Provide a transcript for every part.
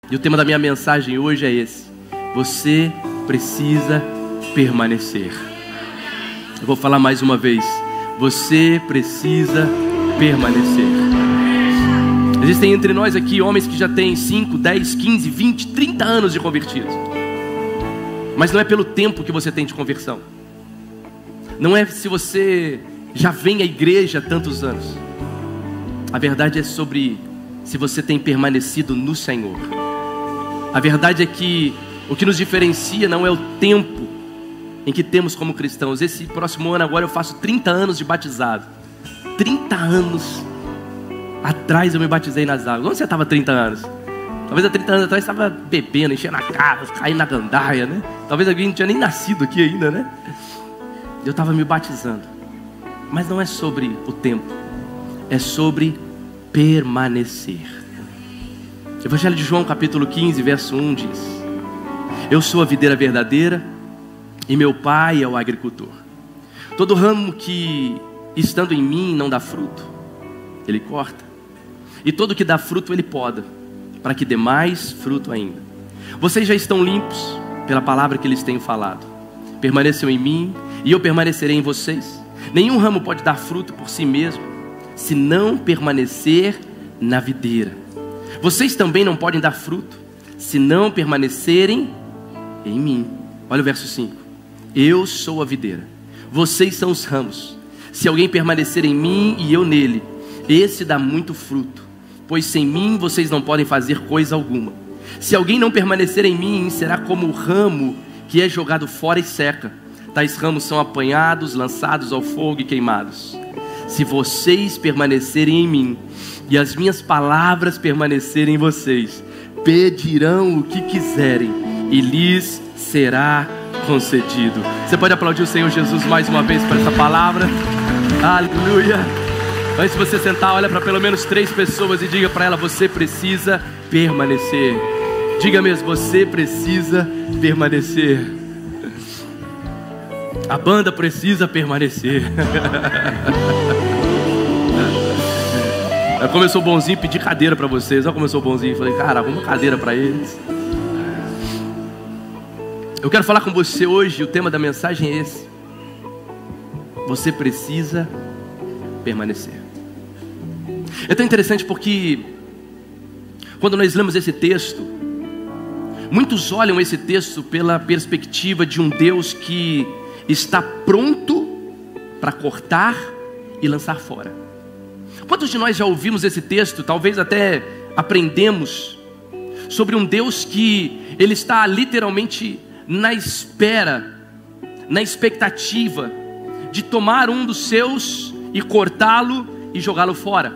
E o tema da minha mensagem hoje é esse: você precisa permanecer. Eu vou falar mais uma vez: você precisa permanecer. Existem entre nós aqui homens que já têm 5, 10, 15, 20, 30 anos de convertidos. Mas não é pelo tempo que você tem de conversão. Não é se você já vem à igreja há tantos anos. A verdade é sobre se você tem permanecido no Senhor. A verdade é que o que nos diferencia não é o tempo em que temos como cristãos. Esse próximo ano agora eu faço 30 anos de batizado. 30 anos atrás eu me batizei nas águas. Onde você estava 30 anos? Talvez há 30 anos atrás você estava bebendo, enchendo a cara, caindo na gandaia, né? Talvez alguém não tinha nem nascido aqui ainda, né? Eu estava me batizando. Mas não é sobre o tempo, é sobre permanecer. Evangelho de João capítulo 15, verso 1 diz: eu sou a videira verdadeira e meu pai é o agricultor. Todo ramo que estando em mim não dá fruto, ele corta, e todo que dá fruto ele poda, para que dê mais fruto ainda. Vocês já estão limpos pela palavra que lhes tenho falado. Permaneçam em mim e eu permanecerei em vocês. Nenhum ramo pode dar fruto por si mesmo, se não permanecer na videira. Vocês também não podem dar fruto, se não permanecerem em mim. Olha o verso 5. Eu sou a videira, vocês são os ramos. Se alguém permanecer em mim e eu nele, esse dá muito fruto, pois sem mim vocês não podem fazer coisa alguma. Se alguém não permanecer em mim, será como o ramo que é jogado fora e seca. Tais ramos são apanhados, lançados ao fogo e queimados. Se vocês permanecerem em mim e as minhas palavras permanecerem em vocês, pedirão o que quiserem e lhes será concedido. Você pode aplaudir o Senhor Jesus mais uma vez por essa palavra? Aleluia! Antes de você sentar, olha para pelo menos 3 pessoas e diga para ela: você precisa permanecer. Diga mesmo: você precisa permanecer. A banda precisa permanecer. Como eu sou bonzinho, pedi cadeira para vocês. Olha como eu sou bonzinho. Falei: cara, arruma cadeira para eles. Eu quero falar com você hoje. O tema da mensagem é esse: você precisa permanecer. É tão interessante porque quando nós lemos esse texto, muitos olham esse texto pela perspectiva de um Deus que está pronto para cortar e lançar fora. Quantos de nós já ouvimos esse texto? Talvez até aprendemos sobre um Deus que ele está literalmente na espera, na expectativa de tomar um dos seus e cortá-lo e jogá-lo fora.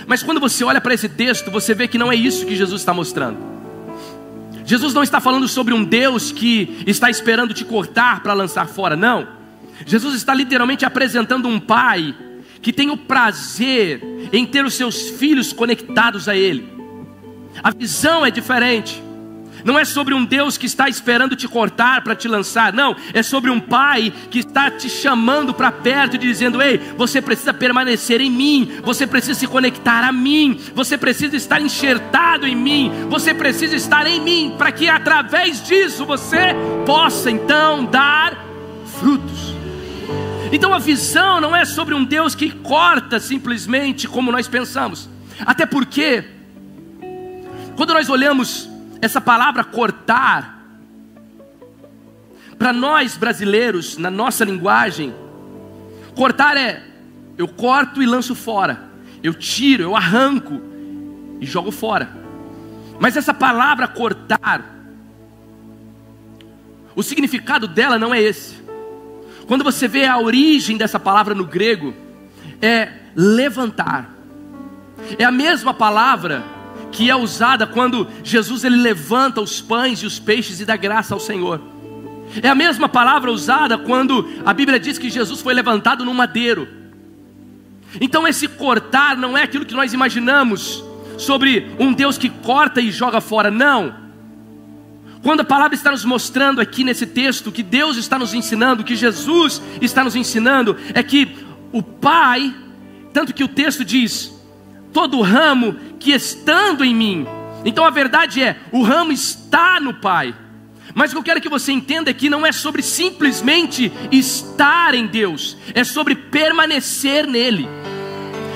Mas quando você olha para esse texto, você vê que não é isso que Jesus está mostrando. Jesus não está falando sobre um Deus que está esperando te cortar para lançar fora, não. Jesus está literalmente apresentando um pai que tem o prazer em ter os seus filhos conectados a Ele. A visão é diferente. Não é sobre um Deus que está esperando te cortar para te lançar, não. É sobre um pai que está te chamando para perto e dizendo: ei, você precisa permanecer em mim, você precisa se conectar a mim, você precisa estar enxertado em mim, você precisa estar em mim, para que através disso você possa então dar frutos. Então a visão não é sobre um Deus que corta simplesmente como nós pensamos. Até porque quando nós olhamos essa palavra cortar, para nós brasileiros, na nossa linguagem, cortar é: eu corto e lanço fora, eu tiro, eu arranco e jogo fora. Mas essa palavra cortar, o significado dela não é esse. Quando você vê a origem dessa palavra no grego, é levantar. É a mesma palavra que é usada quando Jesus ele levanta os pães e os peixes e dá graça ao Senhor. É a mesma palavra usada quando a Bíblia diz que Jesus foi levantado no madeiro. Então esse cortar não é aquilo que nós imaginamos sobre um Deus que corta e joga fora, não. Quando a palavra está nos mostrando aqui nesse texto, que Deus está nos ensinando, que Jesus está nos ensinando, é que o Pai, tanto que o texto diz: todo ramo que estando em mim Então a verdade é, o ramo está no Pai. Mas o que eu quero que você entenda é que não é sobre simplesmente estar em Deus, é sobre permanecer nele.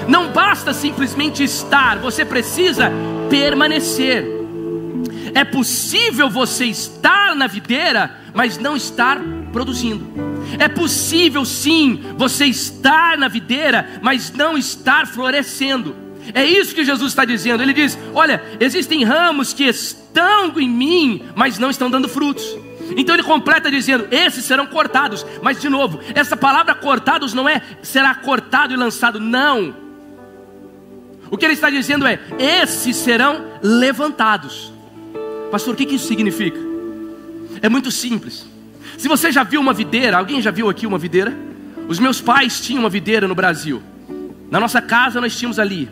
Não basta simplesmente estar, você precisa permanecer. É possível você estar na videira, mas não estar produzindo. É possível sim você estar na videira, mas não estar florescendo. É isso que Jesus está dizendo. Ele diz, olha, existem ramos que estão em mim, mas não estão dando frutos. Então ele completa dizendo, esses serão cortados. Mas de novo, essa palavra cortados não é será cortado e lançado, não. O que ele está dizendo é, esses serão levantados. Pastor, o que isso significa? É muito simples. Se você já viu uma videira, alguém já viu aqui uma videira? Os meus pais tinham uma videira no Brasil. Na nossa casa nós tínhamos ali.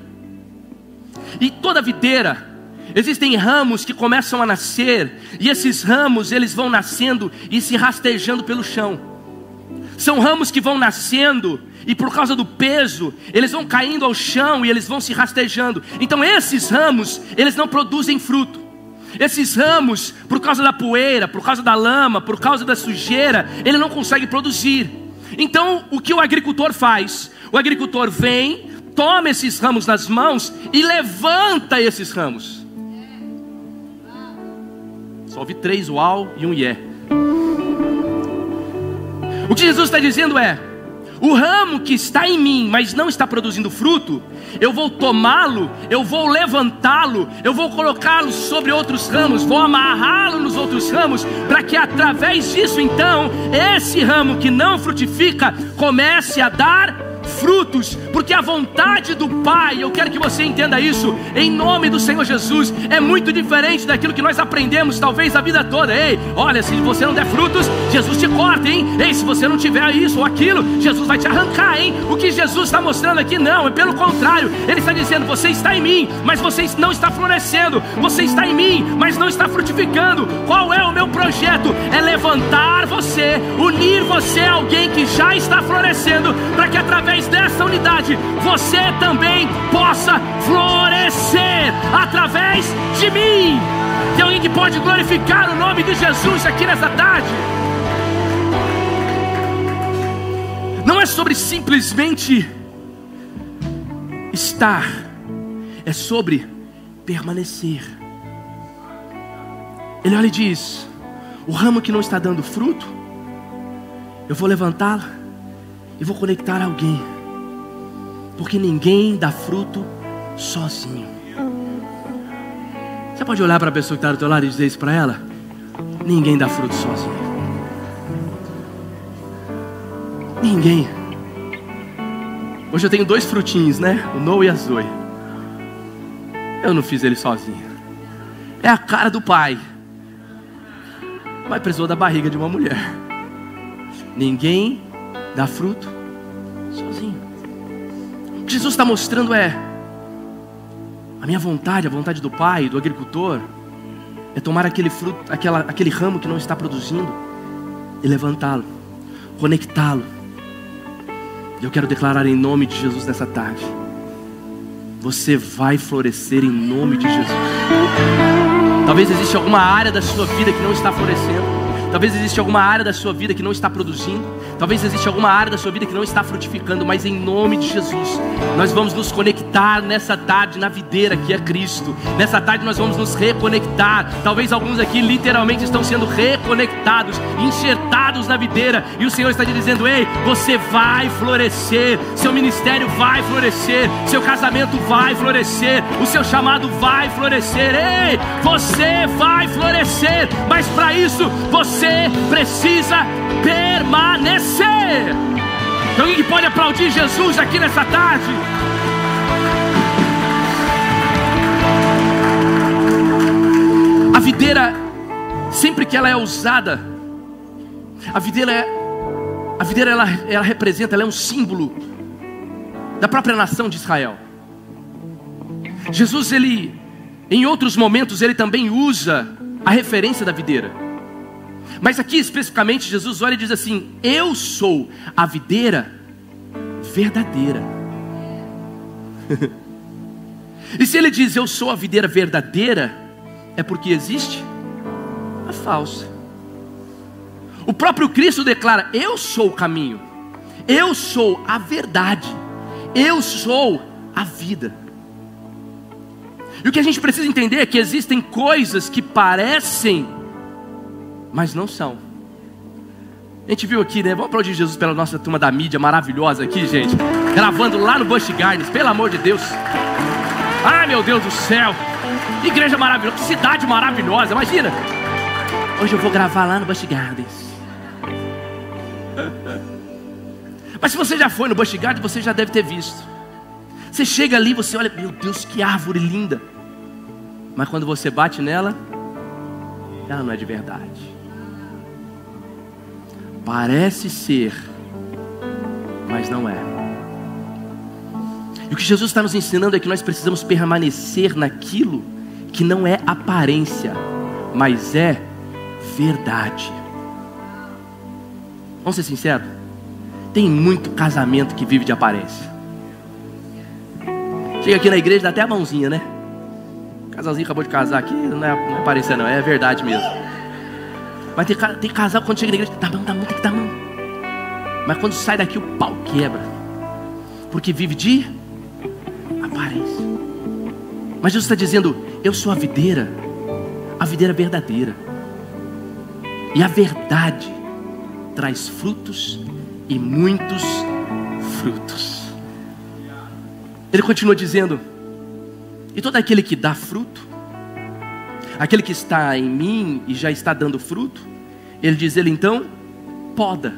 E toda videira, existem ramos que começam a nascer, e esses ramos eles vão nascendo e se rastejando pelo chão. São ramos que vão nascendo e por causa do peso, eles vão caindo ao chão e eles vão se rastejando. Então esses ramos, eles não produzem fruto. Esses ramos, por causa da poeira, por causa da lama, por causa da sujeira, ele não consegue produzir. Então o que o agricultor faz? O agricultor vem, toma esses ramos nas mãos e levanta esses ramos. Só ouvi 3 uau e um ié. O que Jesus está dizendo é, o ramo que está em mim, mas não está produzindo fruto, eu vou tomá-lo, eu vou levantá-lo, eu vou colocá-lo sobre outros ramos, vou amarrá-lo nos outros ramos, para que através disso então, esse ramo que não frutifica, comece a dar frutos, porque a vontade do Pai, eu quero que você entenda isso, em nome do Senhor Jesus, é muito diferente daquilo que nós aprendemos talvez a vida toda. Ei, olha, se você não der frutos, Jesus te corta, hein? Ei, se você não tiver isso ou aquilo, Jesus vai te arrancar, hein? O que Jesus está mostrando aqui não, é pelo contrário, Ele está dizendo, você está em mim, mas você não está florescendo, você está em mim, mas não está frutificando. Qual é o meu projeto? É levantar você, unir você a alguém que já está florescendo, para que através dessa unidade você também possa florescer através de mim. Tem alguém que pode glorificar o nome de Jesus aqui nessa tarde? Não é sobre simplesmente estar, é sobre permanecer. Ele olha e diz, o ramo que não está dando fruto, eu vou levantá-lo e vou conectar a alguém, porque ninguém dá fruto sozinho. Você pode olhar para a pessoa que está do teu lado e dizer isso para ela? Ninguém dá fruto sozinho. Ninguém. Hoje eu tenho 2 frutinhos, né? O Noah e a Zoe. Eu não fiz ele sozinho. É a cara do pai, mas precisou da barriga de uma mulher. Ninguém dá fruto sozinho. O que Jesus está mostrando é, a minha vontade, a vontade do Pai, do agricultor, é tomar aquele fruto, aquele ramo que não está produzindo e levantá-lo, conectá-lo. E eu quero declarar em nome de Jesus nessa tarde, você vai florescer em nome de Jesus. Talvez exista alguma área da sua vida que não está florescendo. Talvez exista alguma área da sua vida que não está produzindo. Talvez exista alguma área da sua vida que não está frutificando. Mas em nome de Jesus, nós vamos nos conectar nessa tarde na videira que é Cristo. Nessa tarde nós vamos nos reconectar. Talvez alguns aqui literalmente estão sendo reconectados, enxertados na videira. E o Senhor está te dizendo, ei, você vai florescer. Seu ministério vai florescer. Seu casamento vai florescer. O seu chamado vai florescer. Ei, você vai florescer. Mas para isso, você precisa permanecer. Tem alguém que pode aplaudir Jesus aqui nessa tarde? A videira, sempre que ela é usada, a videira ela representa, ela é um símbolo da própria nação de Israel. Jesus, ele, em outros momentos, ele também usa a referência da videira. Mas aqui especificamente Jesus olha e diz assim, eu sou a videira verdadeira. E se ele diz eu sou a videira verdadeira, é porque existe a falsa. O próprio Cristo declara: eu sou o caminho, eu sou a verdade, eu sou a vida. E o que a gente precisa entender é que existem coisas que parecem, mas não são. A gente viu aqui, né? Vamos aplaudir Jesus pela nossa turma da mídia maravilhosa aqui, gente. Gravando lá no Busch Gardens, pelo amor de Deus. Ai, meu Deus do céu. Que igreja maravilhosa, que cidade maravilhosa, imagina. Hoje eu vou gravar lá no Busch Gardens. Mas se você já foi no Busch Gardens, você já deve ter visto. Você chega ali, você olha, meu Deus, que árvore linda. Mas quando você bate nela, ela não é de verdade. Parece ser, mas não é. E o que Jesus está nos ensinando é que nós precisamos permanecer naquilo que não é aparência, mas é verdade. Vamos ser sinceros? Tem muito casamento que vive de aparência. Chega aqui na igreja, dá até a mãozinha, né? O casalzinho acabou de casar aqui, não é aparência não, é verdade mesmo. Mas tem casal que quando chega na igreja, dá mão, tem que dar mão. Mas quando sai daqui o pau quebra. Porque vive de aparência. Mas Jesus está dizendo: eu sou a videira verdadeira. E a verdade traz frutos e muitos frutos. Ele continua dizendo: e todo aquele que dá fruto, aquele que está em mim e já está dando fruto, ele diz, ele então poda,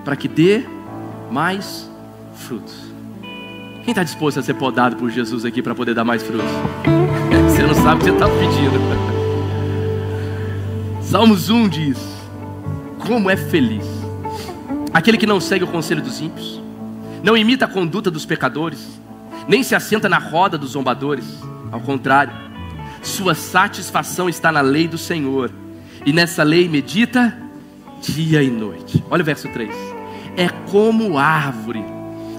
para que dê mais frutos. Quem está disposto a ser podado por Jesus aqui para poder dar mais frutos? Você não sabe o que você está pedindo. Salmos 1 diz: como é feliz aquele que não segue o conselho dos ímpios, não imita a conduta dos pecadores, nem se assenta na roda dos zombadores. Ao contrário, sua satisfação está na lei do Senhor, e nessa lei medita dia e noite. Olha o verso 3. É como árvore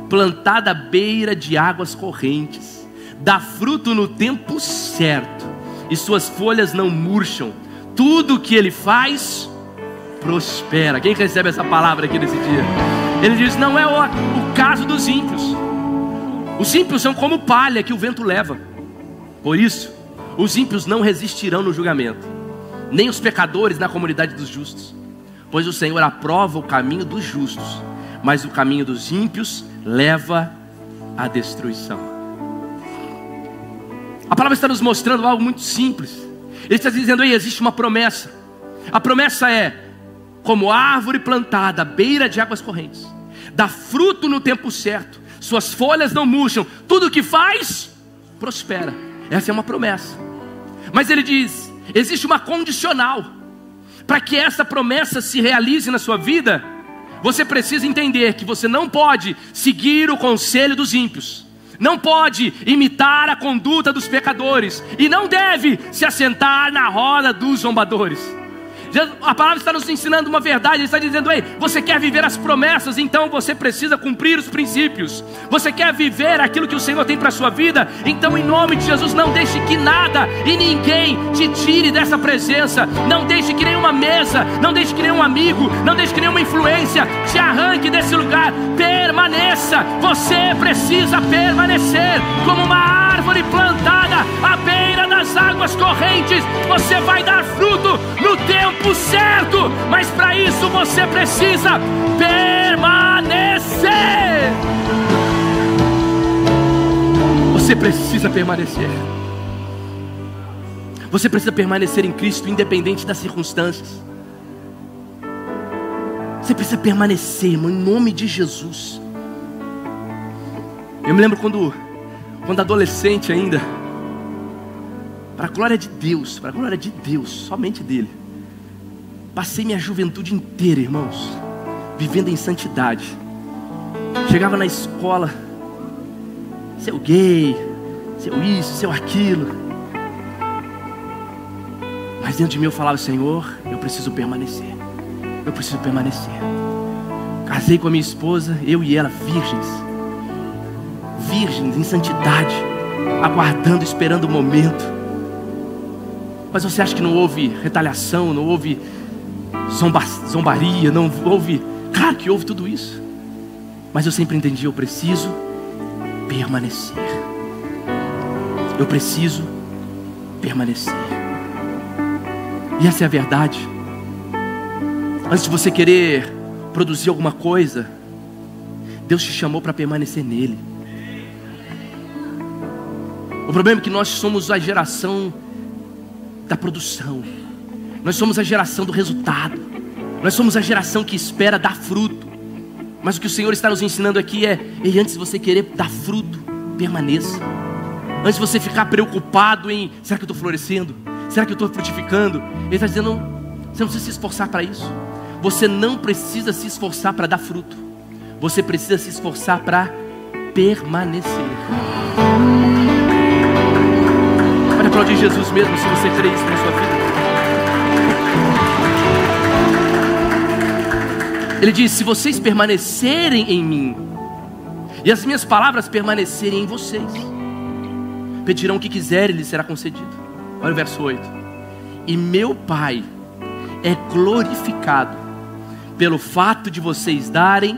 plantada à beira de águas correntes, dá fruto no tempo certo, e suas folhas não murcham. Tudo o que ele faz prospera. Quem recebe essa palavra aqui nesse dia? Ele diz: não é o caso dos ímpios. Os ímpios são como palha que o vento leva. Por isso, os ímpios não resistirão no julgamento, nem os pecadores na comunidade dos justos. Pois o Senhor aprova o caminho dos justos, mas o caminho dos ímpios leva à destruição. A palavra está nos mostrando algo muito simples. Ele está dizendo: aí existe uma promessa. A promessa é: como árvore plantada à beira de águas correntes, dá fruto no tempo certo, suas folhas não murcham, tudo o que faz prospera. Essa é uma promessa. Mas ele diz: existe uma condicional. Para que essa promessa se realize na sua vida, você precisa entender que você não pode seguir o conselho dos ímpios, não pode imitar a conduta dos pecadores, e não deve se assentar na roda dos zombadores. A palavra está nos ensinando uma verdade. Ele está dizendo: ei, você quer viver as promessas, então você precisa cumprir os princípios. Você quer viver aquilo que o Senhor tem para a sua vida, então em nome de Jesus não deixe que nada e ninguém te tire dessa presença. Não deixe que nenhuma mesa, não deixe que nenhum amigo, não deixe que nenhuma influência te arranque desse lugar. Permaneça. Você precisa permanecer como uma árvore plantada à beira das águas correntes. Você vai dar fruto no tempo certo, mas para isso você precisa permanecer. Você precisa permanecer. Você precisa permanecer em Cristo, independente das circunstâncias. Você precisa permanecer, irmão, em nome de Jesus. Eu me lembro quando adolescente ainda, para a glória de Deus, somente dele, passei minha juventude inteira, irmãos, vivendo em santidade. Chegava na escola, seu gay, seu isso, seu aquilo. Mas dentro de mim eu falava: Senhor, eu preciso permanecer. Eu preciso permanecer. Casei com a minha esposa, eu e ela virgens em santidade, aguardando, esperando o momento. Mas você acha que não houve retaliação, não houve zombaria, não houve... Claro que houve tudo isso. Mas eu sempre entendi, eu preciso permanecer. Eu preciso permanecer. E essa é a verdade. Antes de você querer produzir alguma coisa, Deus te chamou para permanecer nele. O problema é que nós somos a geração da produção. Nós somos a geração do resultado. Nós somos a geração que espera dar fruto. Mas o que o Senhor está nos ensinando aqui é: ei, antes de você querer dar fruto, permaneça. Antes de você ficar preocupado em: será que eu estou florescendo? Será que eu estou frutificando? Ele está dizendo: você não precisa se esforçar para isso. Você não precisa se esforçar para dar fruto. Você precisa se esforçar para permanecer. Pode aplaudir Jesus mesmo se você crê isso na sua vida. Ele diz: se vocês permanecerem em mim e as minhas palavras permanecerem em vocês, pedirão o que quiserem e lhes será concedido. Olha o verso 8. E meu Pai é glorificado pelo fato de vocês darem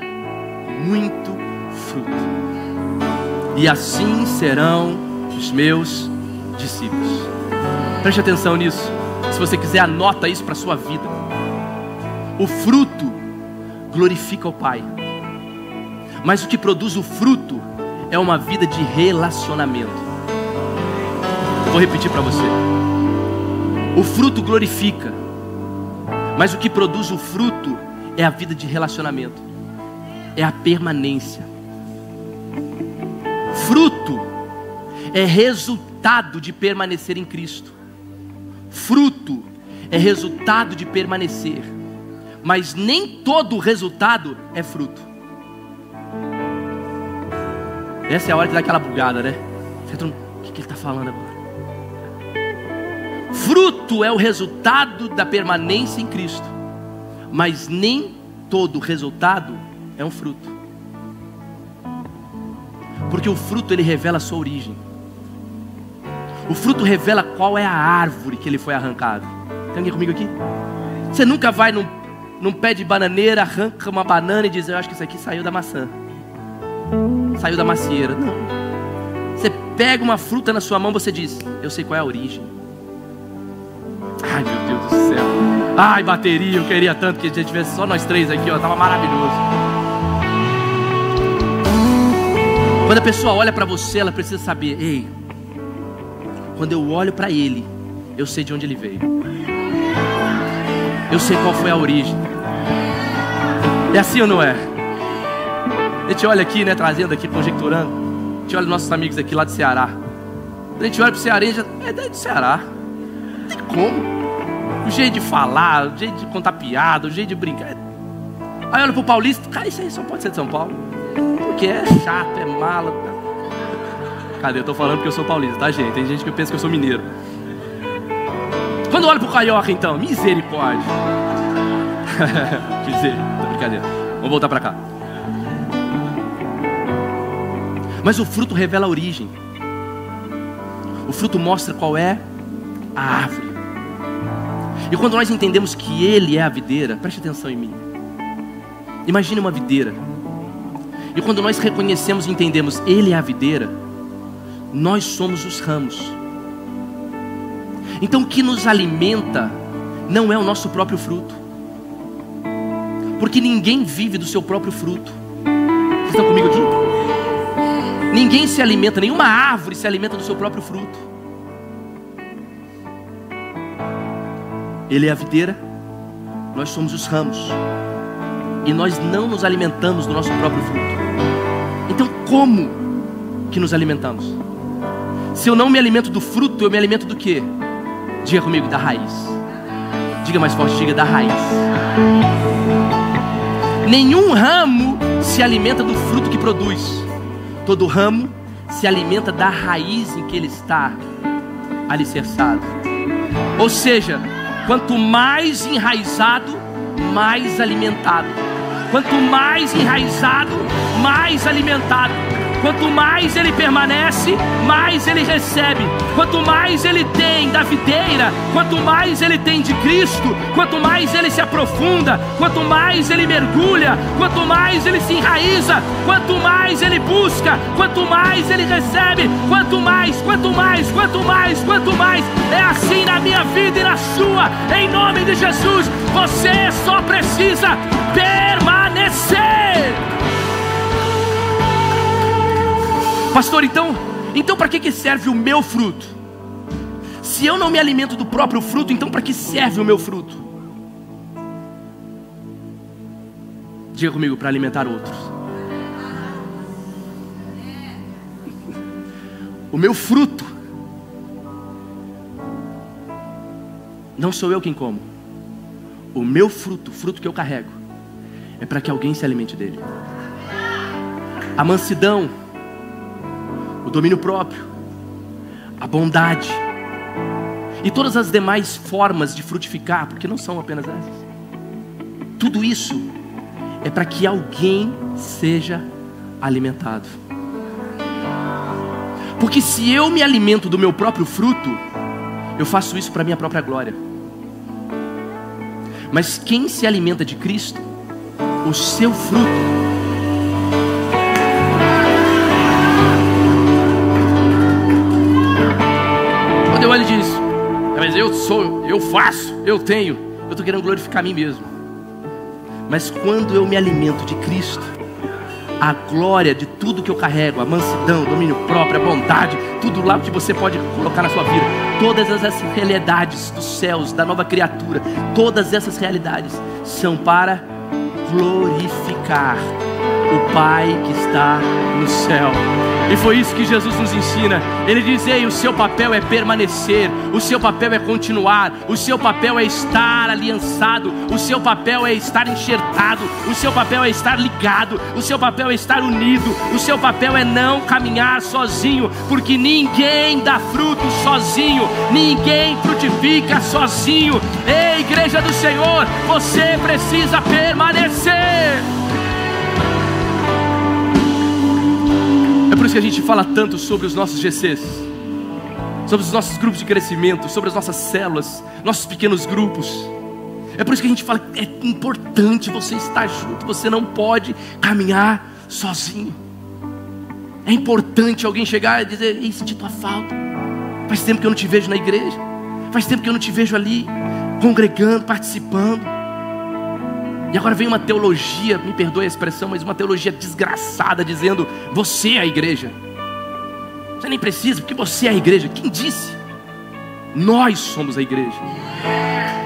muito fruto, e assim serão os meus discípulos. Preste atenção nisso. Se você quiser, anota isso para a sua vida. O fruto glorifica o Pai, mas o que produz o fruto é uma vida de relacionamento. Vou repetir para você. O fruto glorifica, mas o que produz o fruto é a vida de relacionamento, é a permanência. Fruto é resultado de permanecer em Cristo. Fruto é resultado de permanecer, mas nem todo resultado é fruto. Essa é a hora de dar aquela bugada, né? O que ele está falando agora? Fruto é o resultado da permanência em Cristo, mas nem todo resultado é um fruto. Porque o fruto, ele revela a sua origem. O fruto revela qual é a árvore que ele foi arrancado. Tem alguém comigo aqui? Você nunca vai num pé de bananeira, arranca uma banana e diz: eu acho que isso aqui saiu da maçã, saiu da macieira. Não. Você pega uma fruta na sua mão, você diz: eu sei qual é a origem. Ai, meu Deus do céu. Ai, bateria, eu queria tanto que a gente tivesse só nós três aqui, ó. Tava maravilhoso. Quando a pessoa olha para você, ela precisa saber: ei, quando eu olho para ele, eu sei de onde ele veio, eu sei qual foi a origem. É assim ou não é? A gente olha aqui, né, trazendo aqui, conjecturando. A gente olha os nossos amigos aqui lá do Ceará. A gente olha pro cearense, é do Ceará. Não tem como. O jeito de falar, o jeito de contar piada, o jeito de brincar. Aí olha pro paulista: cara, isso aí só pode ser de São Paulo, porque é chato, é mala. Cadê? Eu tô falando porque eu sou paulista, tá, gente? Tem gente que pensa que eu sou mineiro. Quando olha pro carioca, então, misericórdia. Brincadeira. Vamos voltar pra cá. Mas o fruto revela a origem. O fruto mostra qual é a árvore. E quando nós entendemos que Ele é a videira, preste atenção em mim. Imagine uma videira. E quando nós reconhecemos e entendemos Ele é a videira, nós somos os ramos. Então o que nos alimenta não é o nosso próprio fruto, porque ninguém vive do seu próprio fruto. Vocês estão comigo aqui? Ninguém se alimenta, nenhuma árvore se alimenta do seu próprio fruto. Ele é a videira, nós somos os ramos, e nós não nos alimentamos do nosso próprio fruto. Então como que nos alimentamos? Se eu não me alimento do fruto, eu me alimento do quê? Diga comigo: da raiz. Diga mais forte, diga: da raiz. Nenhum ramo se alimenta do fruto que produz. Todo ramo se alimenta da raiz em que ele está alicerçado. Ou seja, quanto mais enraizado, mais alimentado. Quanto mais enraizado, mais alimentado. Quanto mais ele permanece, mais ele recebe. Quanto mais ele tem da videira, quanto mais ele tem de Cristo, quanto mais ele se aprofunda, quanto mais ele mergulha, quanto mais ele se enraiza, quanto mais ele busca, quanto mais ele recebe, quanto mais. É assim na minha vida e na sua, em nome de Jesus. Você só precisa permanecer. Pastor, então para que serve o meu fruto? Se eu não me alimento do próprio fruto, então para que serve o meu fruto? Diga comigo: para alimentar outros. O meu fruto não sou eu quem como. O meu fruto, o fruto que eu carrego, é para que alguém se alimente dele. A mansidão, o domínio próprio, a bondade e todas as demais formas de frutificar, porque não são apenas essas. Tudo isso é para que alguém seja alimentado. Porque se eu me alimento do meu próprio fruto, eu faço isso para minha própria glória. Mas quem se alimenta de Cristo, o seu fruto quando eu olho e diz: mas eu faço, eu tenho, eu estou querendo glorificar a mim mesmo. Mas quando eu me alimento de Cristo, a glória de tudo que eu carrego, a mansidão, o domínio próprio, a bondade, tudo lá que você pode colocar na sua vida, todas essas realidades dos céus, da nova criatura, todas essas realidades são para glorificar o Pai que está no céu. E foi isso que Jesus nos ensina. Ele diz: ei, o seu papel é permanecer, o seu papel é continuar, o seu papel é estar aliançado, o seu papel é estar enxertado, o seu papel é estar ligado, o seu papel é estar unido, o seu papel é não caminhar sozinho, porque ninguém dá fruto sozinho, ninguém frutifica sozinho. Ei, igreja do Senhor, você precisa permanecer. É por isso que a gente fala tanto sobre os nossos GCs, sobre os nossos grupos de crescimento, sobre as nossas células, nossos pequenos grupos. É por isso que a gente fala que é importante você estar junto. Você não pode caminhar sozinho. É importante alguém chegar e dizer: ei, senti tua falta, faz tempo que eu não te vejo na igreja, faz tempo que eu não te vejo ali congregando, participando. E agora vem uma teologia, me perdoe a expressão, mas uma teologia desgraçada, dizendo: você é a igreja. Você nem precisa, porque você é a igreja. Quem disse? Nós somos a igreja.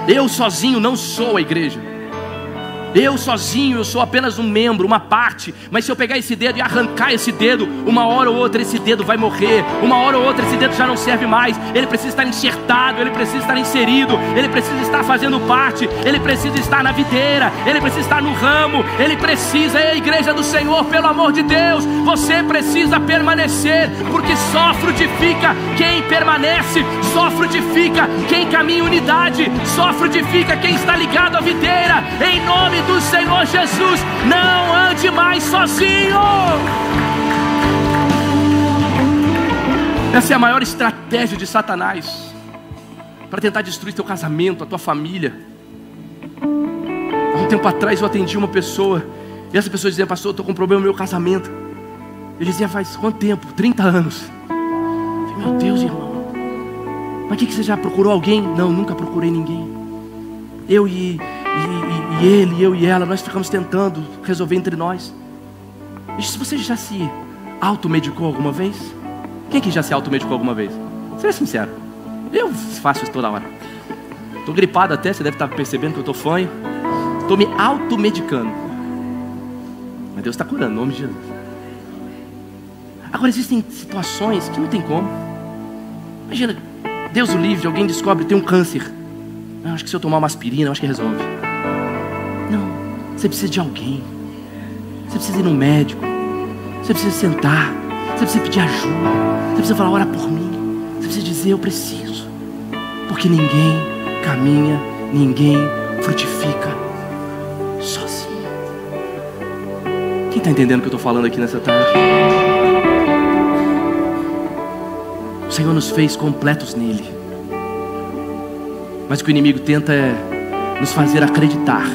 Eu sozinho não sou a igreja. Eu sozinho, eu sou apenas um membro, uma parte. Mas se eu pegar esse dedo e arrancar esse dedo, uma hora ou outra esse dedo vai morrer. Uma hora ou outra esse dedo já não serve mais. Ele precisa estar enxertado, ele precisa estar inserido, ele precisa estar fazendo parte, ele precisa estar na videira, ele precisa estar no ramo, ele precisa. É a igreja do Senhor, pelo amor de Deus, você precisa permanecer, porque só frutifica quem permanece, só frutifica quem caminha em unidade, só frutifica quem está ligado à videira. Em nome do Senhor Jesus, não ande mais sozinho. Essa é a maior estratégia de Satanás para tentar destruir teu casamento, a tua família. Há um tempo atrás eu atendi uma pessoa, e essa pessoa dizia: pastor, eu estou com problema no meu casamento. Ele dizia: faz quanto tempo? 30 anos. Eu falei: meu Deus, irmão, mas que você já procurou alguém? Não, nunca procurei ninguém. Eu e ela, nós ficamos tentando resolver entre nós. E se você já se automedicou alguma vez? Quem que já se automedicou alguma vez? Seja sincero. Eu faço isso toda hora. Estou gripado até, você deve estar percebendo que eu estou fanho. Estou me automedicando. Mas Deus está curando, em nome de Jesus. Agora existem situações que não tem como. Imagina, Deus o livre, alguém descobre que tem um câncer. Não, acho que se eu tomar uma aspirina, acho que resolve. Não, você precisa de alguém. Você precisa ir no médico. Você precisa sentar. Você precisa pedir ajuda. Você precisa falar: ora por mim. Você precisa dizer: eu preciso. Porque ninguém caminha, ninguém frutifica sozinho. Quem está entendendo o que eu estou falando aqui nessa tarde? Senhor nos fez completos nele. Mas o que o inimigo tenta é nos fazer acreditar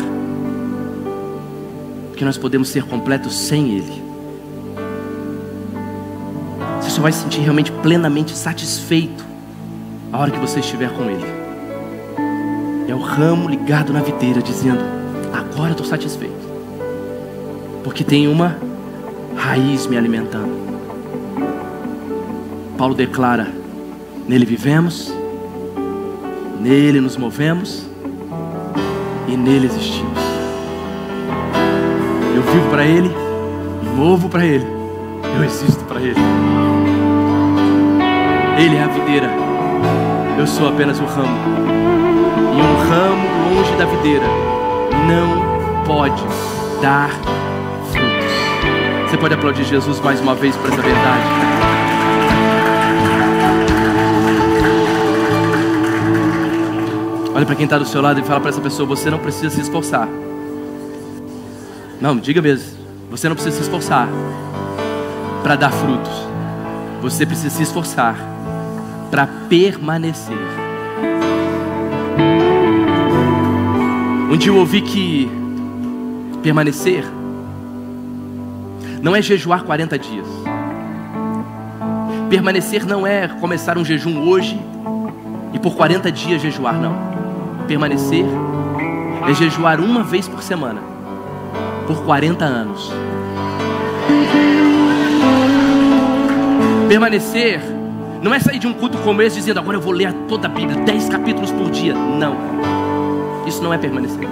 que nós podemos ser completos sem ele. Você só vai se sentir realmente plenamente satisfeito a hora que você estiver com ele. É o ramo ligado na videira dizendo: agora eu estou satisfeito, porque tem uma raiz me alimentando. Paulo declara: nele vivemos, nele nos movemos e nele existimos. Eu vivo para ele, me movo para ele, eu existo para ele. Ele é a videira, eu sou apenas o ramo. E um ramo longe da videira não pode dar frutos. Você pode aplaudir Jesus mais uma vez por essa verdade? Olha para quem está do seu lado e fala para essa pessoa: você não precisa se esforçar. Não, diga mesmo. Você não precisa se esforçar para dar frutos. Você precisa se esforçar para permanecer. Um dia eu ouvi que permanecer não é jejuar 40 dias. Permanecer não é começar um jejum hoje e por 40 dias jejuar, não. Permanecer é jejuar uma vez por semana por 40 anos. Permanecer não é sair de um culto como esse dizendo: agora eu vou ler toda a Bíblia, 10 capítulos por dia. Não, isso não é permanecer.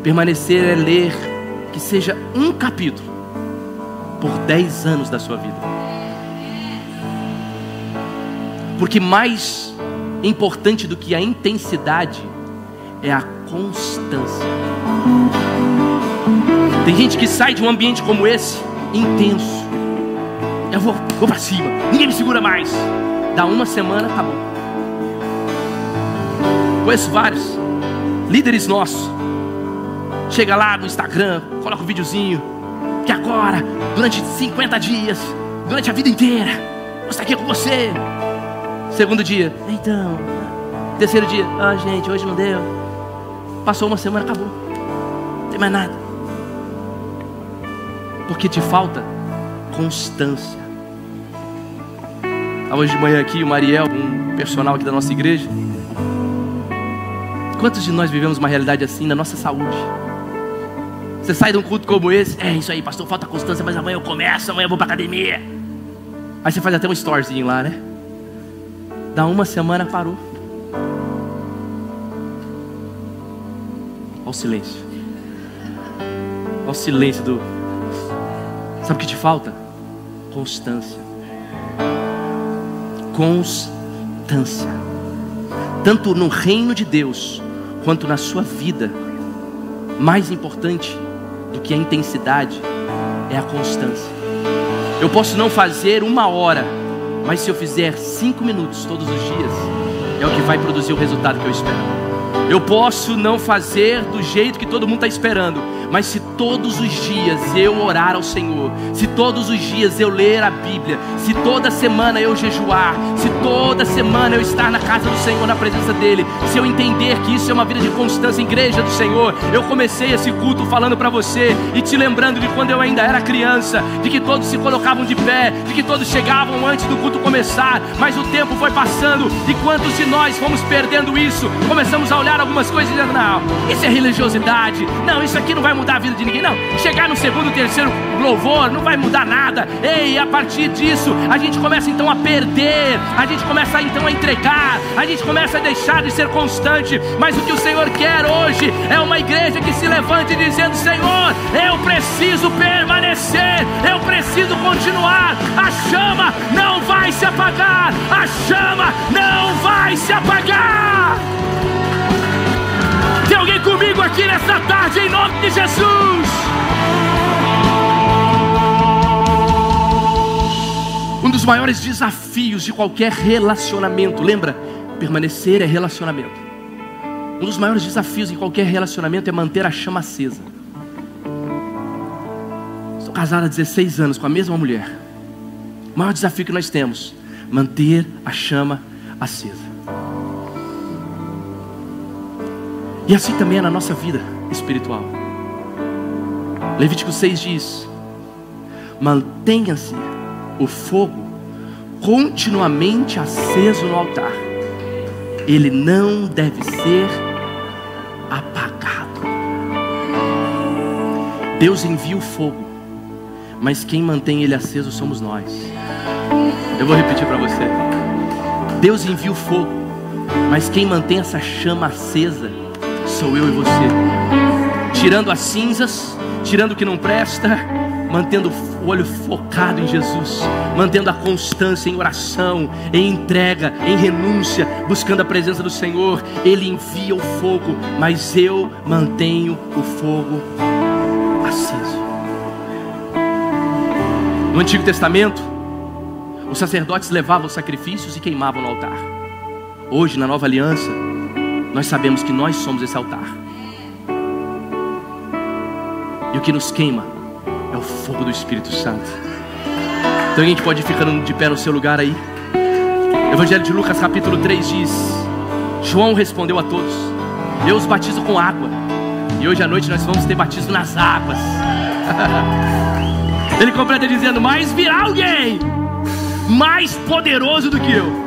Permanecer é ler que seja um capítulo por 10 anos da sua vida. Porque mais importante do que a intensidade é a constância. Tem gente que sai de um ambiente como esse intenso: eu vou pra cima, ninguém me segura mais. Dá uma semana, acabou. Conheço vários líderes nossos. Chega lá no Instagram, coloca um videozinho que agora, durante 50 dias, durante a vida inteira, vou estar aqui com você. Segundo dia, então. Terceiro dia, gente, hoje não deu. Passou uma semana, acabou. Não tem mais nada. Porque te falta constância. Hoje de manhã aqui, o Mariel, um personal aqui da nossa igreja. Quantos de nós vivemos uma realidade assim na nossa saúde? Você sai de um culto como esse: é isso aí, pastor, falta constância, mas amanhã eu começo, amanhã eu vou pra academia. Aí você faz até um storyzinho lá, né? Dá uma semana, parou. Olha o silêncio. Olha o silêncio do... Sabe o que te falta? Constância. Constância. Tanto no reino de Deus quanto na sua vida, mais importante do que a intensidade é a constância. Eu posso não fazer 1 hora, mas se eu fizer 5 minutos todos os dias, é o que vai produzir o resultado que eu espero. Eu posso não fazer do jeito que todo mundo está esperando, mas se todos os dias eu orar ao Senhor, se todos os dias eu ler a Bíblia, se toda semana eu jejuar, se toda semana eu estar na casa do Senhor, na presença dEle, se eu entender que isso é uma vida de constância, igreja do Senhor. Eu comecei esse culto falando para você e te lembrando de quando eu ainda era criança, de que todos se colocavam de pé, de que todos chegavam antes do culto começar, mas o tempo foi passando e quantos de nós fomos perdendo isso? Começamos a olhar algumas coisas e dizendo: não, isso é religiosidade, não, isso aqui não vai mudar a vida de ninguém, não, chegar no segundo, terceiro louvor não vai mudar nada. Ei, a partir disso a gente começa então a perder, a gente começa então a entregar, a gente começa a deixar de ser constante. Mas o que o Senhor quer hoje é uma igreja que se levante dizendo: Senhor, eu preciso permanecer, eu preciso continuar, a chama não vai se apagar, a chama não vai se apagar. Tem alguém comigo aqui nessa tarde, em nome de Jesus? Um dos maiores desafios de qualquer relacionamento, lembra? Permanecer é relacionamento. Um dos maiores desafios em qualquer relacionamento é manter a chama acesa. Estou casado há 16 anos com a mesma mulher. O maior desafio que nós temos: manter a chama acesa. E assim também é na nossa vida espiritual. Levítico 6 diz: mantenha-se o fogo continuamente aceso no altar, ele não deve ser apagado. Deus envia o fogo, mas quem mantém ele aceso somos nós. Eu vou repetir para você: Deus envia o fogo, mas quem mantém essa chama acesa sou eu e você. Tirando as cinzas, tirando o que não presta, mantendo o olho focado em Jesus, mantendo a constância em oração, em entrega, em renúncia, buscando a presença do Senhor. Ele envia o fogo, mas eu mantenho o fogo aceso. No Antigo Testamento, os sacerdotes levavam sacrifícios e queimavam no altar. Hoje, na Nova Aliança, nós sabemos que nós somos esse altar. E o que nos queima é o fogo do Espírito Santo. Então alguém que pode ir ficando de pé no seu lugar aí. Evangelho de Lucas capítulo 3 diz: João respondeu a todos: eu os batizo com água, e hoje à noite nós vamos ter batismo nas águas. Ele completa dizendo: mas virá alguém mais poderoso do que eu,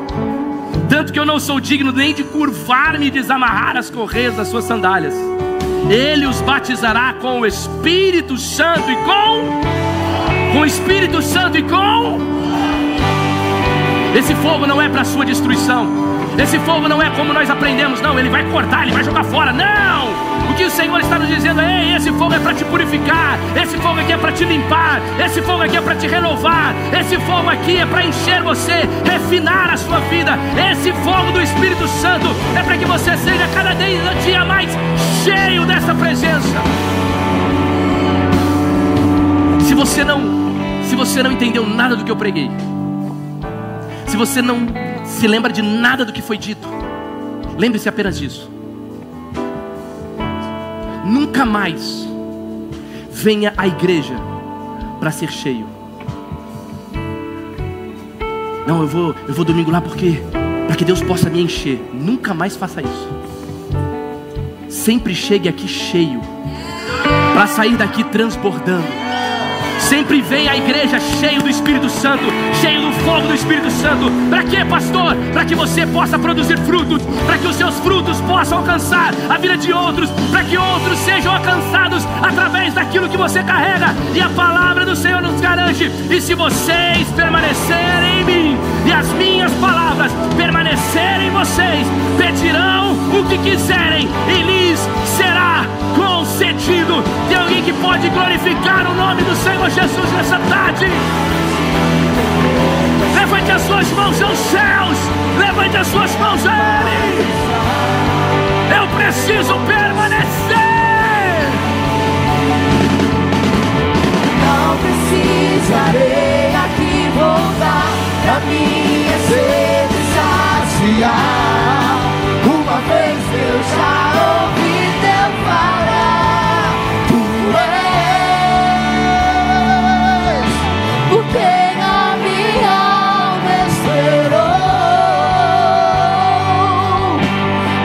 tanto que eu não sou digno nem de curvar-me e desamarrar as correias das suas sandálias. Ele os batizará com o Espírito Santo e com o Espírito Santo e com... Esse fogo não é para a sua destruição. Esse fogo não é como nós aprendemos, não, ele vai cortar, ele vai jogar fora. Não! O que o Senhor está nos dizendo é: ei, esse fogo é para te purificar, esse fogo aqui é para te limpar, esse fogo aqui é para te renovar, esse fogo aqui é para encher você, refinar a sua vida. Esse fogo do Espírito Santo é para que você seja cada dia mais cheio dessa presença. Se você não entendeu nada do que eu preguei, se você não se lembra de nada do que foi dito, lembre-se apenas disso: nunca mais venha à igreja para ser cheio. Não, eu vou domingo lá porque para que Deus possa me encher. Nunca mais faça isso. Sempre chegue aqui cheio, para sair daqui transbordando. Sempre vem à igreja cheio do Espírito Santo, cheio do fogo do Espírito Santo. Para quê, pastor? Para que você possa produzir frutos, para que os seus frutos possam alcançar a vida de outros, para que outros sejam alcançados através daquilo que você carrega. E a palavra do Senhor nos garante: e se vocês permanecerem em mim e as minhas palavras permanecerem em vocês, pedirão o que quiserem e lhes será concedido. Tem alguém que pode glorificar o nome do Senhor Jesus nessa tarde? Levante as suas mãos aos céus, levante as suas mãos a Ele. Eu preciso permanecer. Não precisarei aqui voltar pra minha sede saciar. Uma vez eu já ouvi teu falar. Tu és o que a minha alma esperou,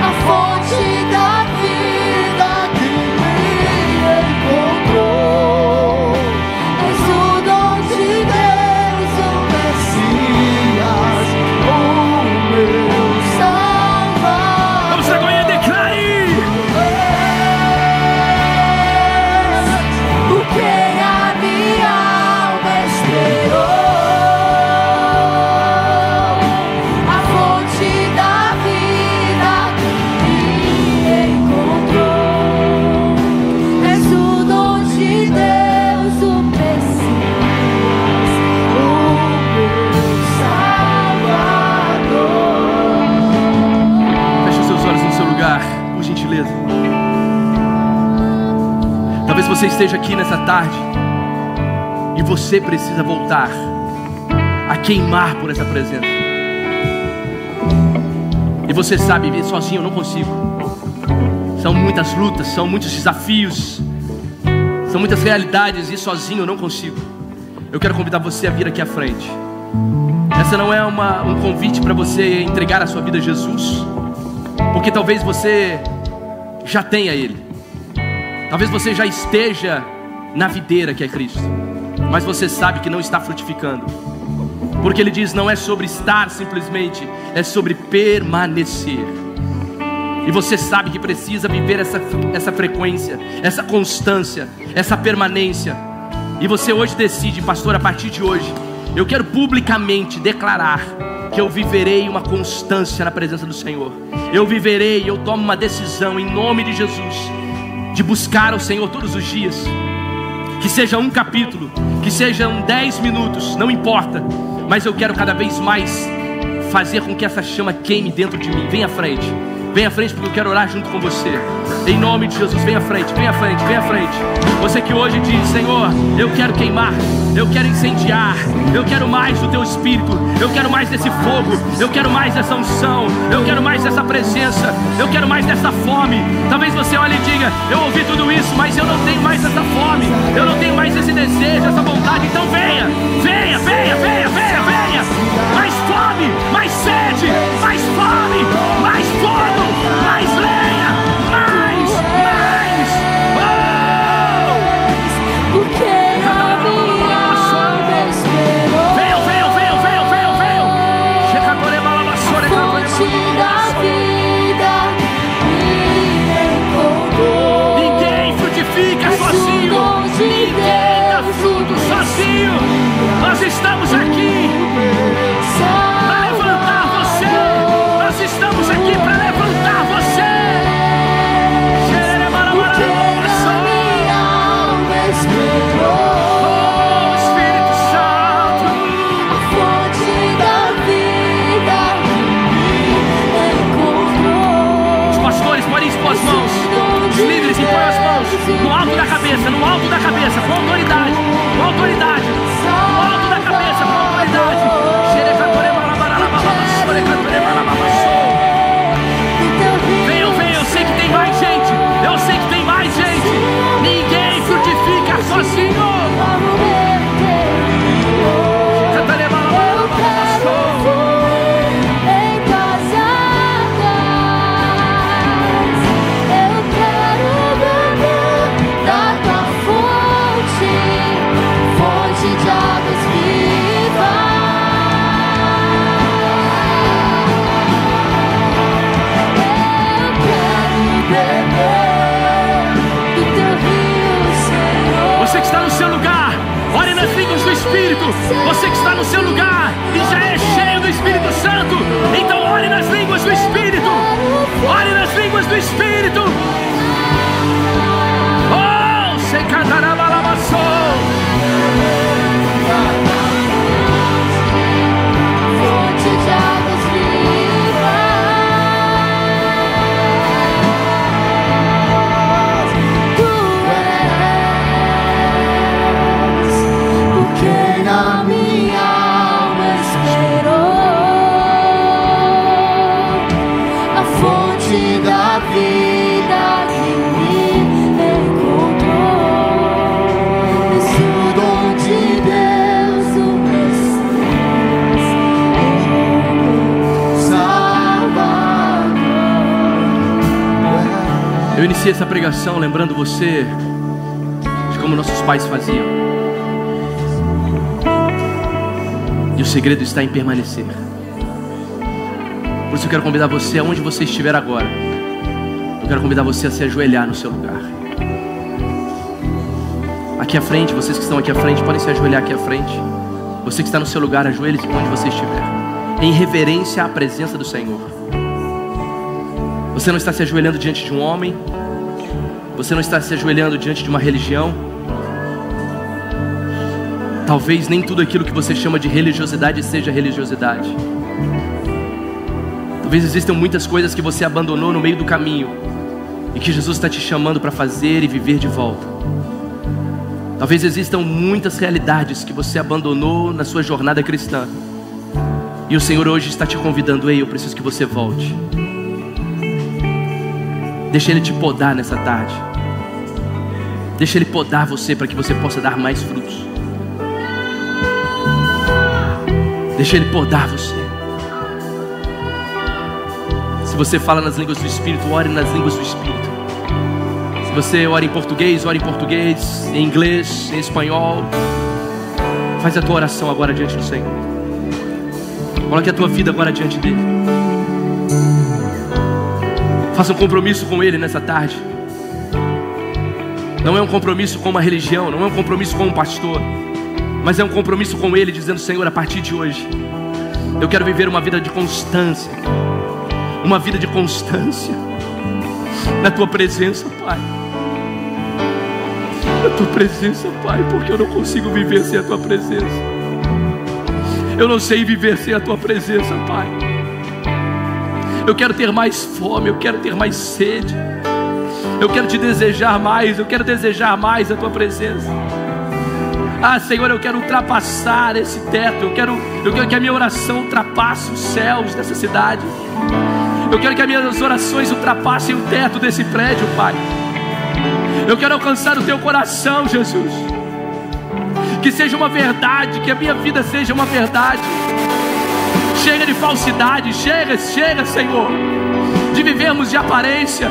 a fonte da vida que me encontrou. És o dom de Deus, o Messias, o meu Salvador. Vamos agora, declare! O que a minha alma esperou, a fonte da vida que me encontrou. És o dom de Deus, o Messias, o meu Salvador. Feche os seus olhos no seu lugar, por gentileza. Talvez você esteja aqui nessa tarde e você precisa voltar a queimar por essa presença. E você sabe, viver sozinho eu não consigo. São muitas lutas, são muitos desafios, são muitas realidades, e sozinho eu não consigo. Eu quero convidar você a vir aqui à frente. Essa não é um convite para você entregar a sua vida a Jesus, porque talvez você já tenha Ele, talvez você já esteja na videira que é Cristo, mas você sabe que não está frutificando, porque Ele diz: não é sobre estar simplesmente, é sobre permanecer. E você sabe que precisa viver essa frequência, essa constância, essa permanência. E você hoje decide: pastor, a partir de hoje eu quero publicamente declarar que eu viverei uma constância na presença do Senhor. Eu viverei, eu tomo uma decisão em nome de Jesus, de buscar o Senhor todos os dias. Que seja um capítulo, que sejam 10 minutos, não importa, mas eu quero cada vez mais fazer com que essa chama queime dentro de mim. Vem à frente, porque eu quero orar junto com você. Em nome de Jesus, vem à frente, vem à frente, vem à frente. Você que hoje diz: Senhor, eu quero queimar, eu quero incendiar, eu quero mais do Teu Espírito, eu quero mais desse fogo, eu quero mais dessa unção, eu quero mais dessa presença, eu quero mais dessa fome. Talvez você olhe e diga: eu ouvi tudo isso, mas eu não tenho mais essa fome, eu não tenho mais esse desejo, essa vontade. Então venha, venha, venha, venha, venha, venha. Mais fome, mais sede, mais fome, mais fogo, mais lenha, mais, mais. Oh! Porque a minha alma esperou. Venham, venham, venham, venham, venham, venham. A fonte da vida me encontrou. Ninguém frutifica sozinho, ninguém dá fruto sozinho. Nós estamos aqui para levantar você, nós estamos aqui para levantar você. Oh, Espírito Santo, a fonte da vida me encontrou. os pastores podem expor as mãos, os líderes impõem as mãos no alto da cabeça, no alto da cabeça, com autoridade, com autoridade, no alto da cabeça, com autoridade. Venham, venham, eu sei que tem mais gente, eu sei que tem mais gente. Ninguém frutifica sozinho. Você que está no seu lugar, ore nas línguas do Espírito. Você que está no seu lugar e já é cheio do Espírito Santo, então ore nas línguas do Espírito. Ore nas línguas do Espírito. Oh, se cantarabalabaçou. Fonte de águas vivas, Tu és, porque na minha alma esperou a fonte da vida que me encontrou. Esse o dom de Deus, o Messias, Salvador. Eu iniciei essa pregação lembrando você de como nossos pais faziam. E o segredo está em permanecer. Por isso eu quero convidar você, aonde você estiver agora, eu quero convidar você a se ajoelhar no seu lugar. Aqui à frente, vocês que estão aqui à frente podem se ajoelhar aqui à frente. Você que está no seu lugar, ajoelhe-se onde você estiver, em reverência à presença do Senhor. Você não está se ajoelhando diante de um homem, você não está se ajoelhando diante de uma religião. Talvez nem tudo aquilo que você chama de religiosidade seja religiosidade. Talvez existam muitas coisas que você abandonou no meio do caminho e que Jesus está te chamando para fazer e viver de volta. Talvez existam muitas realidades que você abandonou na sua jornada cristã e o Senhor hoje está te convidando: ei, eu preciso que você volte. Deixa Ele te podar nessa tarde. Deixa Ele podar você para que você possa dar mais frutos. Deixa Ele podar você. Se você fala nas línguas do Espírito, ore nas línguas do Espírito. Se você ora em português, ore em português, em inglês, em espanhol. Faz a tua oração agora diante do Senhor. Coloque a tua vida agora diante dEle. Faça um compromisso com Ele nessa tarde. Não é um compromisso com uma religião, não é um compromisso com um pastor, mas é um compromisso com Ele, dizendo: Senhor, a partir de hoje eu quero viver uma vida de constância. Uma vida de constância na Tua presença, Pai. Na Tua presença, Pai, porque eu não consigo viver sem a Tua presença. Eu não sei viver sem a Tua presença, Pai. Eu quero ter mais fome, eu quero ter mais sede. Eu quero Te desejar mais, eu quero desejar mais a Tua presença. Ah, Senhor, eu quero ultrapassar esse teto. Eu quero que a minha oração ultrapasse os céus dessa cidade. Eu quero que as minhas orações ultrapassem o teto desse prédio, Pai. Eu quero alcançar o Teu coração, Jesus. Que seja uma verdade, que a minha vida seja uma verdade. Chega de falsidade, chega, Senhor, de vivermos de aparência.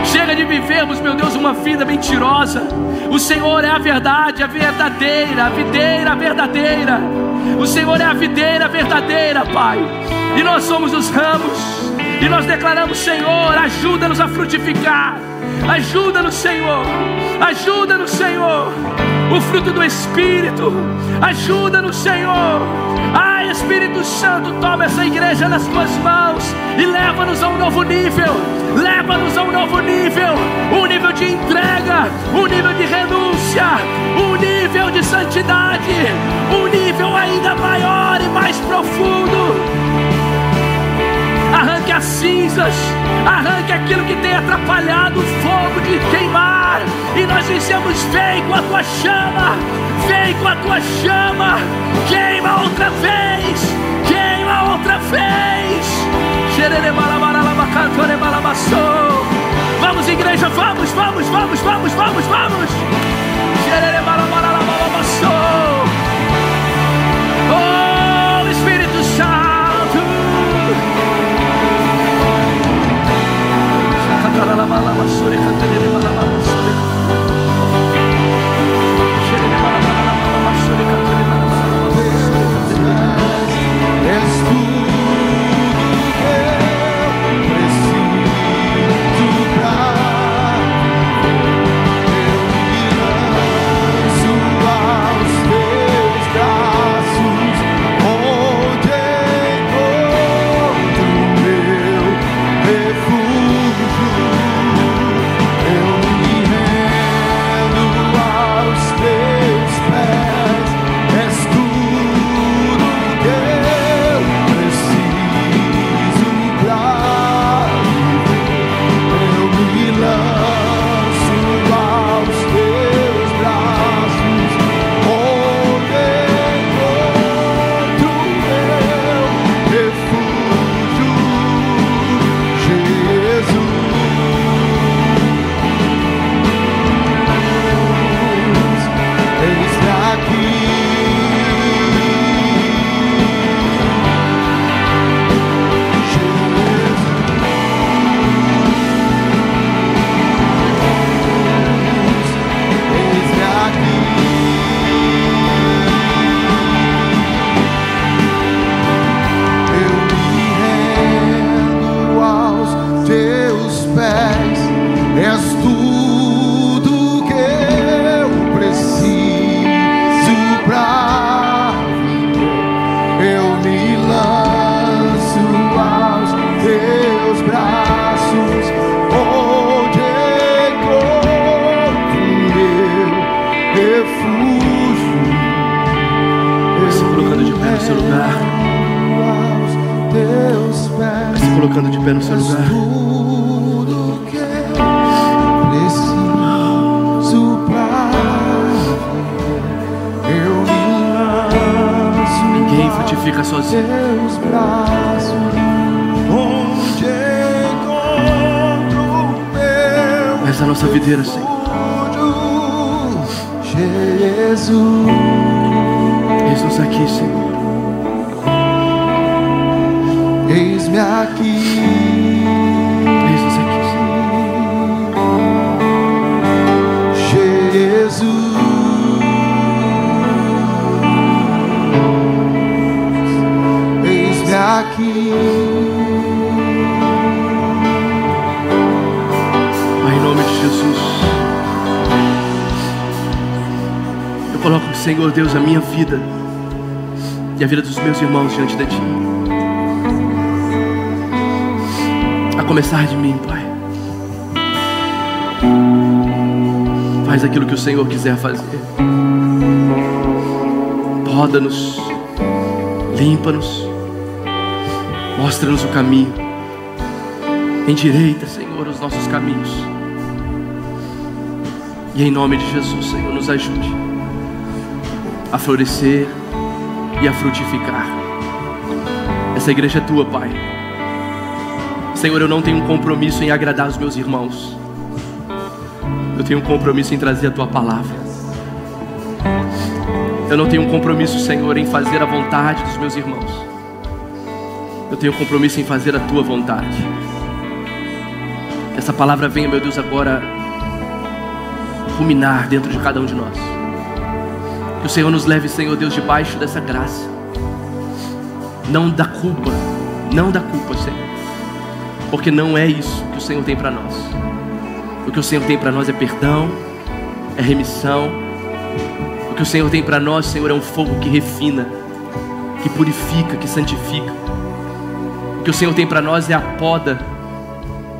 Chega de vivermos, meu Deus, uma vida mentirosa. O Senhor é a verdade, a verdadeira, a videira verdadeira. O Senhor é a videira verdadeira, Pai. E nós somos os ramos. E nós declaramos: Senhor, ajuda-nos a frutificar. Ajuda-nos, Senhor. Ajuda-nos, Senhor. O fruto do Espírito. Ajuda-nos, Senhor. Ah, Espírito Santo, toma essa igreja nas Tuas mãos e leva-nos a um novo nível. Leva-nos a um novo nível. Um nível de entrega, um nível de renúncia, um nível de santidade, um nível ainda maior e mais profundo. Arranque as cinzas, arranque aquilo que tem atrapalhado o fogo de queimar. E nós dizemos: vem com a Tua chama, vem com a Tua chama. Queima outra vez, queima outra vez. Vamos, igreja, vamos. Oh, Espírito Santo. Colocando de pé no seu lugar. Tudo que preciso pra eu me lanço. Ninguém frutifica sozinho. Teus braços, onde encontro meu. És a nossa videira, Senhor. Jesus. Jesus aqui, Senhor. Eis-me aqui. Eis-nos aqui, Jesus, eis-me aqui. Pai, em nome de Jesus, eu coloco, Senhor Deus, a minha vida e a vida dos meus irmãos diante de Ti. A começar de mim, Pai. Faz aquilo que o Senhor quiser fazer. Poda-nos, limpa-nos, mostra-nos o caminho. Endireita, Senhor, os nossos caminhos. E em nome de Jesus, Senhor, nos ajude a florescer e a frutificar. Essa igreja é Tua, Pai. Senhor, eu não tenho um compromisso em agradar os meus irmãos. Eu tenho um compromisso em trazer a Tua palavra. Eu não tenho um compromisso, Senhor, em fazer a vontade dos meus irmãos. Eu tenho um compromisso em fazer a Tua vontade. Que essa palavra venha, meu Deus, agora ruminar dentro de cada um de nós. Que o Senhor nos leve, Senhor Deus, debaixo dessa graça. Não da culpa, Senhor. Porque não é isso que o Senhor tem para nós. O que o Senhor tem para nós é perdão, é remissão. O que o Senhor tem para nós, Senhor, é um fogo que refina, que purifica, que santifica. O que o Senhor tem para nós é a poda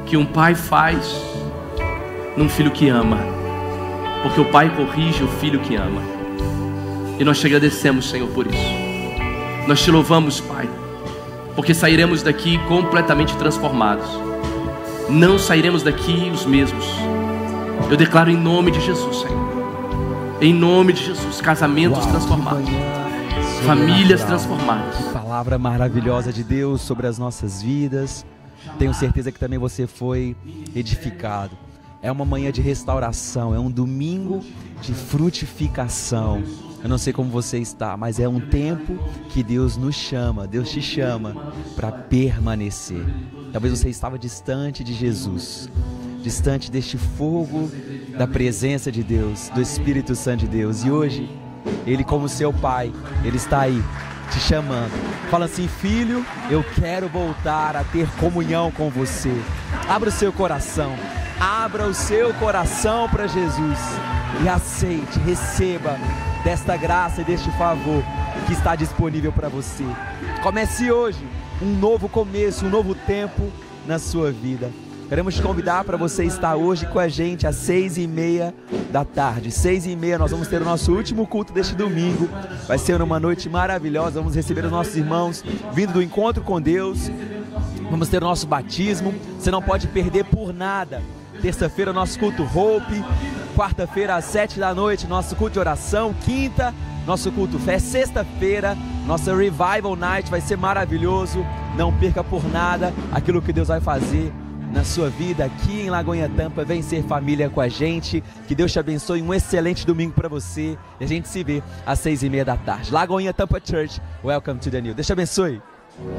que um pai faz num filho que ama. Porque o pai corrige o filho que ama. E nós te agradecemos, Senhor, por isso. Nós te louvamos, Pai, porque sairemos daqui completamente transformados. Não sairemos daqui os mesmos. Eu declaro em nome de Jesus, Senhor. Em nome de Jesus, casamentos transformados, famílias transformadas. Que palavra maravilhosa de Deus sobre as nossas vidas. Tenho certeza que também você foi edificado. É uma manhã de restauração, é um domingo de frutificação. Eu não sei como você está, mas é um tempo que Deus nos chama, Deus te chama para permanecer. Talvez você estava distante de Jesus, distante deste fogo da presença de Deus, do Espírito Santo de Deus. E hoje, Ele como seu Pai, Ele está aí, te chamando. Fala assim: filho, eu quero voltar a ter comunhão com você. Abra o seu coração. Abra o seu coração para Jesus e aceite, receba desta graça e deste favor que está disponível para você. Comece hoje um novo começo, um novo tempo na sua vida. Queremos te convidar para você estar hoje com a gente às 6h30 da tarde. 6h30 nós vamos ter o nosso último culto deste domingo. Vai ser uma noite maravilhosa. Vamos receber os nossos irmãos vindo do encontro com Deus. Vamos ter o nosso batismo. Você não pode perder por nada. Terça-feira, nosso culto Hope. Quarta-feira, às 7 da noite, nosso culto de oração. Quinta, nosso culto fé. Sexta-feira, nossa Revival Night vai ser maravilhoso. Não perca por nada aquilo que Deus vai fazer na sua vida aqui em Lagoinha Tampa. Vem ser família com a gente. Que Deus te abençoe. Um excelente domingo para você. E a gente se vê às 6h30 da tarde. Lagoinha Tampa Church. Welcome to the new. Deus te abençoe.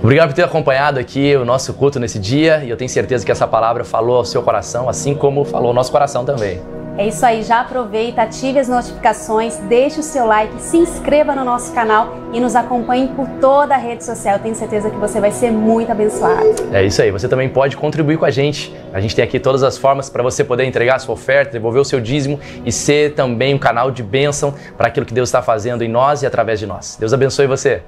Obrigado por ter acompanhado aqui o nosso culto nesse dia, e eu tenho certeza que essa palavra falou ao seu coração, assim como falou ao nosso coração também. É isso aí, já aproveita, ative as notificações, deixe o seu like, se inscreva no nosso canal e nos acompanhe por toda a rede social. Eu tenho certeza que você vai ser muito abençoado. É isso aí, você também pode contribuir com a gente. A gente tem aqui todas as formas para você poder entregar a sua oferta, devolver o seu dízimo e ser também um canal de bênção para aquilo que Deus está fazendo em nós e através de nós. Deus abençoe você.